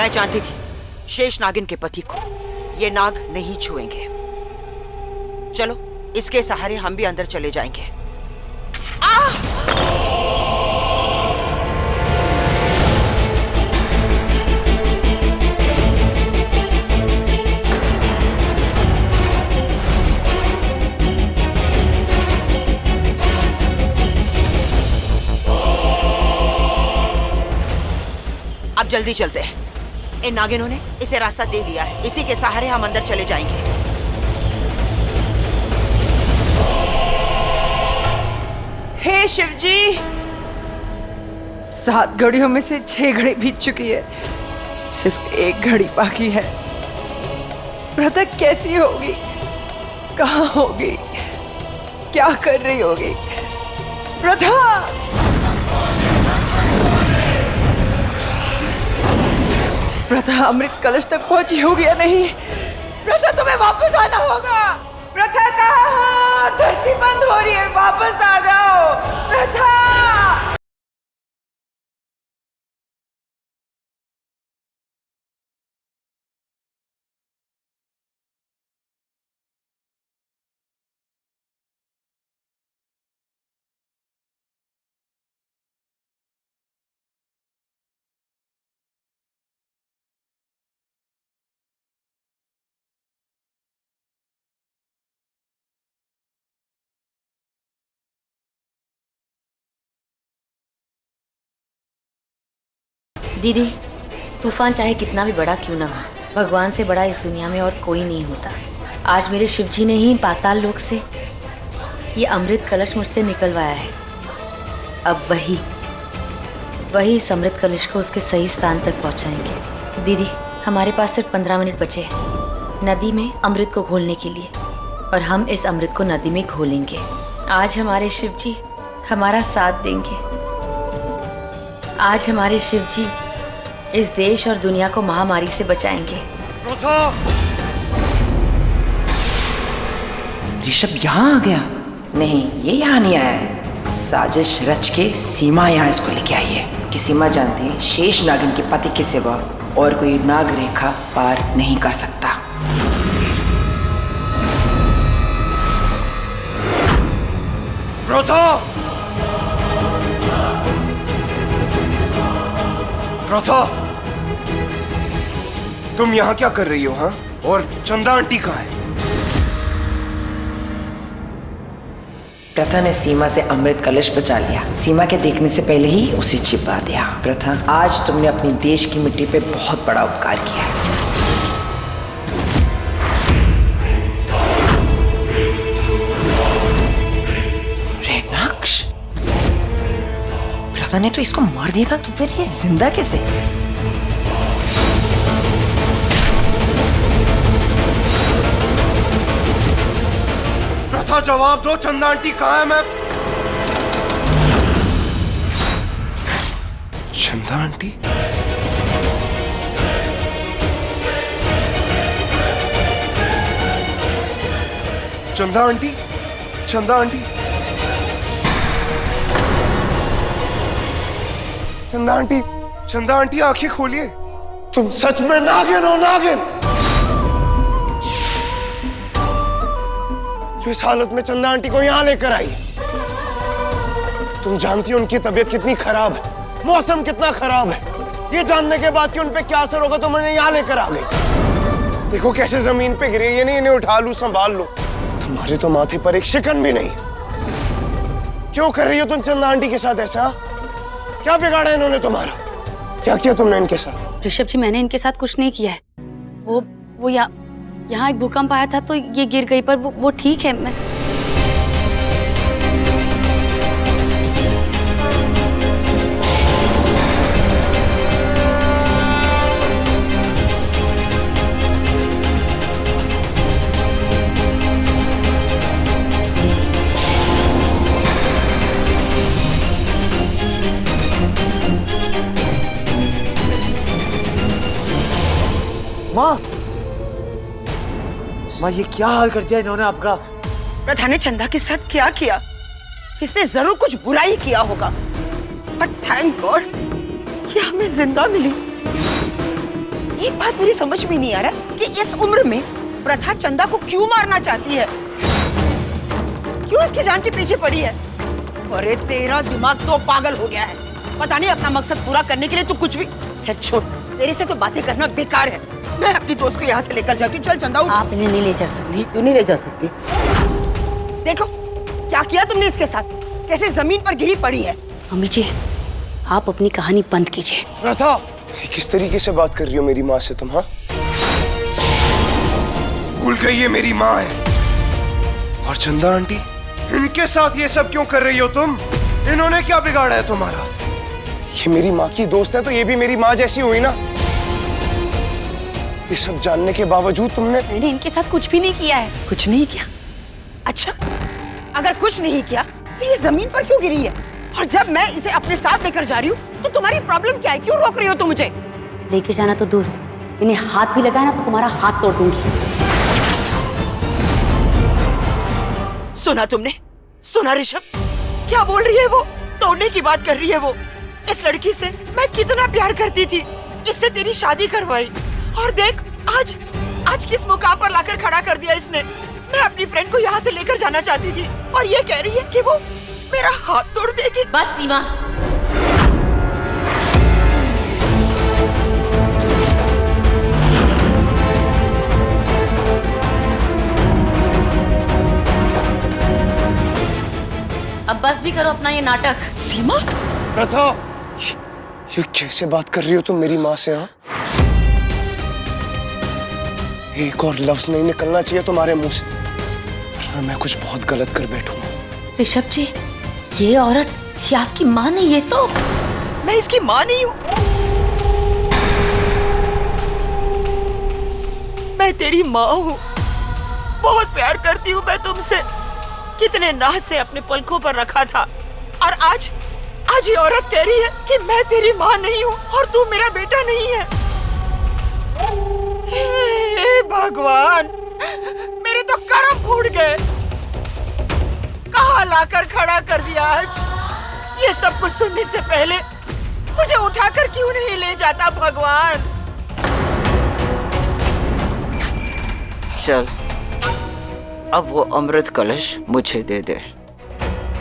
मैं जानती थी शेष नागिन के पति को ये नाग नहीं छुएंगे। चलो इसके सहारे हम भी अंदर चले जाएंगे। अब जल्दी चलते हैं। इन नागिनों ने इसे रास्ता दे दिया है, इसी के सहारे हम अंदर चले जाएंगे। हे शिवजी, 7 घड़ियों में से 6 घड़ी बीत चुकी है, सिर्फ 1 घड़ी बाकी है। प्रथा कैसी होगी, कहाँ होगी, क्या कर रही होगी? प्रथा! प्रथा अमृत कलश तक पहुंची होगी या नहीं? प्रथा तुम्हें वापस आना होगा। प्रथा कहाँ हो? धरती बंद हो रही है, वापस आ जाओ प्रथा। दीदी, तूफान चाहे कितना भी बड़ा क्यों ना हो, भगवान से बड़ा इस दुनिया में और कोई नहीं होता। आज मेरे शिवजी ने ही पाताल लोक से ये अमृत कलश मुझसे निकलवाया है। अब वही इस अमृत कलश को उसके सही स्थान तक पहुंचाएंगे। दीदी, हमारे पास सिर्फ 15 मिनट बचे हैं नदी में अमृत को घोलने के लिए, और हम इस अमृत को नदी में घोलेंगे। आज हमारे शिवजी हमारा साथ देंगे। आज हमारे शिवजी इस देश और दुनिया को महामारी से बचाएंगे। ऋषभ यहाँ आ गया? नहीं, ये यहाँ नहीं आया है। साजिश रच के सीमा यहाँ इसको लेके आई है कि सीमा जानती है शेष नागिन के पति के सिवा और कोई नाग रेखा पार नहीं कर सकता। प्रथा, तुम यहाँ क्या कर रही हो? हाँ, और चंदा आंटी कहाँ है? प्रथा ने सीमा से अमृत कलश बचा लिया। सीमा के देखने से पहले ही उसे छिपा दिया। प्रथा, आज तुमने अपने देश की मिट्टी पे बहुत बड़ा उपकार किया है। रेनाक्ष, प्रथा ने तो इसको मार दिया था, तो फिर ये जिंदा कैसे? प्रथा, जवाब दो, चंदा आंटी कहाँ है? मैं चंदा आंटी? चंदा आंटी, चंदा आंटी, चंदा आंटी, चंदा आंटी, आंखें खोलिए। तुम सच में नागिन हो? नागिन जो इस हालत में चंदा आंटी को यहां लेकर आई। तुम जानती हो उनकी तबीयत कितनी खराब है, मौसम कितना खराब है। ये जानने के बाद कि उन पे क्या असर होगा, तुम उन्हें यहां लेकर आ गई। देखो कैसे जमीन पे गिरे। ये नहीं इन्हें उठा लूं, संभाल लो। तुम्हारे तो माथे पर एक शिकन भी नहीं। क्यों कर रही हो तुम चंदा आंटी के साथ ऐसा? क्या बिगाड़ा इन्होंने तुम्हारा? क्या किया तुमने इनके साथ? ऋषभ जी, मैंने इनके साथ कुछ नहीं किया है। वो यहाँ एक भूकंप आया था तो ये गिर गई, पर वो ठीक है। मैं माँ, ये क्या हाल कर दिया इन्होंने आपका? प्रथा ने चंदा के साथ क्या किया? इसने जरूर कुछ बुराई किया होगा, बट थैंक गॉड कि हमें जिंदा मिली। एक बात मेरी समझ में नहीं आ रहा कि इस उम्र में प्रथा चंदा को क्यों मारना चाहती है, क्यों इसकी जान के पीछे पड़ी है। अरे तेरा दिमाग तो पागल हो गया है, पता नहीं अपना मकसद पूरा करने के लिए तू कुछ भी। खैर छोड़, तेरे से तो बातें करना बेकार है। मैं अपनी दोस्त को यहाँ से लेकर जाती हूँ। चल चंदा उठ। आप इन्हें नहीं ले जा सकती। क्यों नहीं ले जा सकती? देखो क्या किया तुमने इसके साथ, कैसे जमीन पर गिरी पड़ी है। मम्मी जी, आप अपनी कहानी बंद कीजिए। प्रथा, किस तरीके से बात कर रही हो मेरी माँ से तुम? हाँ, भूल गई ये मेरी माँ है। और चंदा आंटी, इनके साथ ये सब क्यों कर रही हो तुम? इन्होंने क्या बिगाड़ा है तुम्हारा? ये मेरी माँ की दोस्त है तो ये भी मेरी माँ जैसी हुई ना। ये सब जानने के बावजूद तुमने। मैंने इनके साथ कुछ भी नहीं किया है। कुछ नहीं किया? अच्छा, अगर कुछ नहीं किया तो ये जमीन पर क्यों गिरी है? और जब मैं इसे अपने साथ लेकर जा रही हूँ तो तुम्हारी प्रॉब्लम क्या है? क्यों रोक रही हो तुम मुझे? लेके जाना तो दूर, इन्हें हाथ भी लगाया ना तो तुम्हारा हाथ तोड़ दूंगी। सुना तुमने? सुना ऋषभ? क्या बोल रही है वो? तोड़ने की बात कर रही है वो। इस लड़की से मैं कितना प्यार करती थी, इससे तेरी शादी करवाई और देख आज किस मुकाम पर लाकर खड़ा कर दिया इसने। मैं अपनी फ्रेंड को यहाँ से लेकर जाना चाहती थी और ये कह रही है कि वो मेरा हाथ तोड़ देगी। बस सीमा, अब बस भी करो अपना ये नाटक। सीमा? प्रथा, ये कैसे बात कर रही हो तुम मेरी माँ से? हाँ, एक और लफ्ज नहीं निकलना चाहिए तुम्हारे मुंह से, वरना मैं कुछ बहुत गलत कर बैठूंगा। ऋषभ जी, ये औरत ये आपकी माँ नहीं, ये तो। मैं इसकी माँ नहीं हूँ। मैं तेरी माँ हूँ, बहुत प्यार करती हूँ मैं तुमसे। कितने नाज से अपने पलकों पर रखा था और आज ये औरत कह रही है कि मैं तेरी माँ नहीं हूँ और तू मेरा बेटा नहीं है। हे भगवान, मेरे तो करम फूट गए। कहाँ लाकर खड़ा कर दिया आज। ये सब कुछ सुनने से पहले मुझे उठाकर क्यों नहीं ले जाता भगवान? चल, अब वो अमृत कलश मुझे दे दे।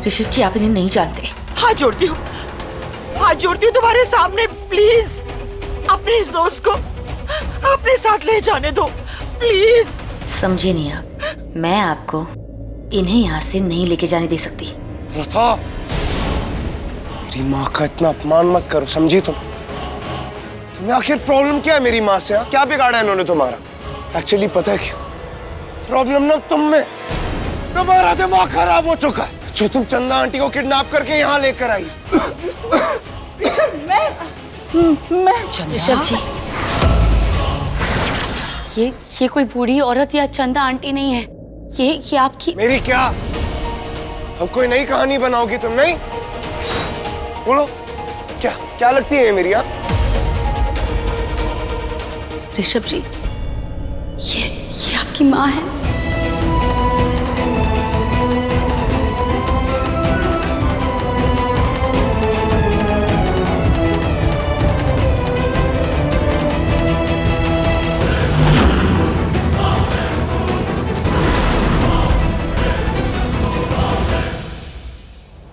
ऋषभ जी, आप इन्हें नहीं जानते। हाथ जोड़ती हूँ तुम्हारे सामने, प्लीज अपने इस दोस्त को अपने साथ ले जाने दो, प्लीज। समझे नहीं आप, मैं आपको इन्हें यहाँ से नहीं लेके जाने दे सकती। प्रथा, मेरी माँ का इतना अपमान मत करो, समझी तुम? तुम्हें आखिर प्रॉब्लम क्या है मेरी माँ से? क्या बिगाड़ा है इन्होंने तुम्हारा? एक्चुअली पता है क्या प्रॉब्लम ना तुम में, तुम्हारा दिमाग खराब हो चुका है। जो तुम चंदा आंटी को किडनैप करके यहाँ लेकर आई। ऋषभ जी, ये कोई बूढ़ी औरत या चंदा आंटी नहीं है, ये आपकी। मेरी क्या? अब कोई नई कहानी बनाओगी तुम? नहीं, बोलो क्या लगती है ये मेरी? आप ऋषभ जी, ये आपकी माँ है।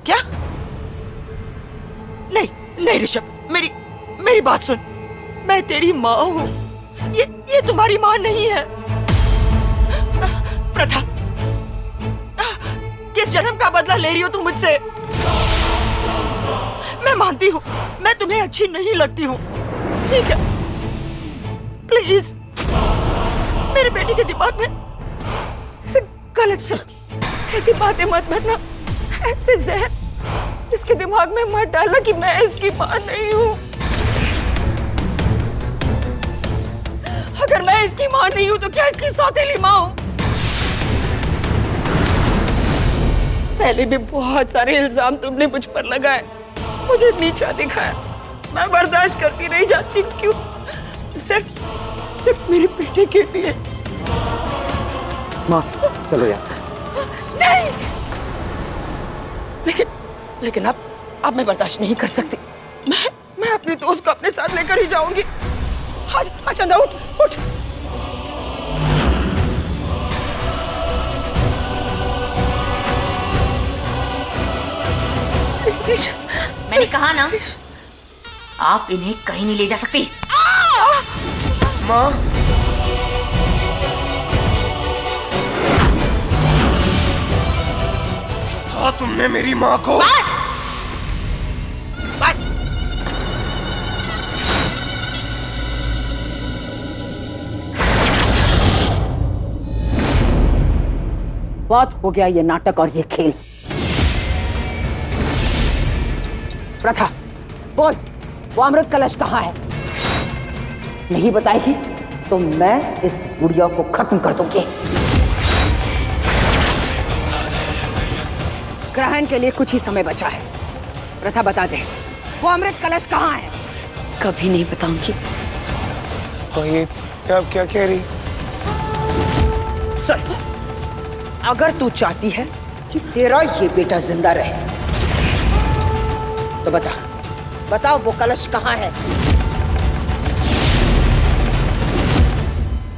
क्या? नहीं ऋषभ, मेरी बात सुन। मैं तेरी माँ हूँ, ये तुम्हारी माँ नहीं है। प्रथा, किस जन्म का बदला ले रही हो तुम मुझसे? मैं मानती हूँ मैं तुम्हें अच्छी नहीं लगती हूँ, ठीक है? प्लीज मेरे बेटे के दिमाग में ऐसे गलत ऐसी बातें मत भरना, ऐसे जहर इसके दिमाग में मत डालना कि मैं इसकी माँ नहीं हूँ। अगर मैं इसकी माँ नहीं हूँ तो क्या इसकी सौतेली माँ हूँ? पहले भी बहुत सारे इल्जाम तुमने मुझ पर लगाए, मुझे नीचा दिखाया, मैं बर्दाश्त करती नहीं जाती। क्यों? सिर्फ मेरे बेटे के लिए। माँ, चलो यहाँ से। नहीं, लेकिन अब मैं बर्दाश्त नहीं कर सकती। मैं अपने दोस्त को अपने साथ लेकर ही जाऊंगी। हाँ चंदा उठ उठ। मैंने कहा ना, आप इन्हें कहीं नहीं ले जा सकती। माँ, था तुमने मेरी माँ को। बस बस। बहुत हो गया ये नाटक और ये खेल। प्रथा, बोल, वो अमृत कलश कहाँ है? नहीं बताएगी तो मैं इस गुड़िया को खत्म कर दूंगी। ग्रहण के लिए कुछ ही समय बचा है। प्रथा बता दे, वो अमृत कलश कहाँ है? कभी नहीं बताऊंगी। तो ये आप क्या कह रही? सुन, अगर तू चाहती है कि तेरा ये बेटा जिंदा रहे तो बता, बताओ वो कलश कहाँ है?